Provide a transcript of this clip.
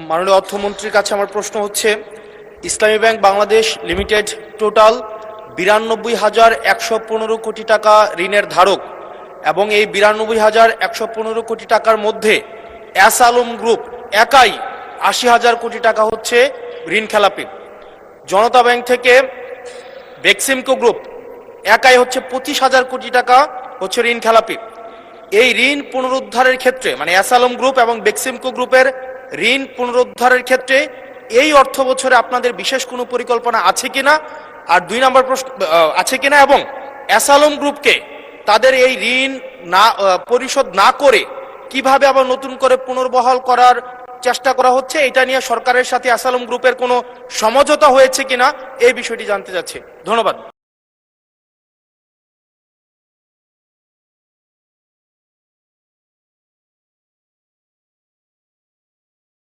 মাননীয় অর্থমন্ত্রীর কাছে আমার প্রশ্ন হচ্ছে, ইসলামী ব্যাংক বাংলাদেশ লিমিটেড টোটাল 92,115 কোটি টাকা ঋণের ধারক এবং এই 92,115 কোটি টাকার মধ্যে এস আলম গ্রুপ একাই 80,000 কোটি টাকা হচ্ছে ঋণ খেলাপি। জনতা ব্যাংক থেকে বেক্সিমকো গ্রুপ একাই হচ্ছে 25,000 কোটি টাকা হচ্ছে ঋণ খেলাপি। এই ঋণ পুনরুদ্ধারের ক্ষেত্রে মানে এস আলম গ্রুপ এবং বেক্সিমকো গ্রুপের ঋণ পুনরুদ্ধারের ক্ষেত্রে এই অর্থ বছরে আপনাদের বিশেষ কোনো পরিকল্পনা আছে কিনা, আর 2 নম্বর প্রশ্ন আছে কিনা, এবং এস আলম গ্রুপকে তাদের এই ঋণ না পরিশোধ না করে কিভাবে আবার নতুন করে পুনর্বহাল করার চেষ্টা করা হচ্ছে, এটা নিয়ে সরকারের সাথে এস আলম গ্রুপের কোনো সমঝোতা হয়েছে কিনা এই বিষয়টি জানতে চাচ্ছি। ধন্যবাদ।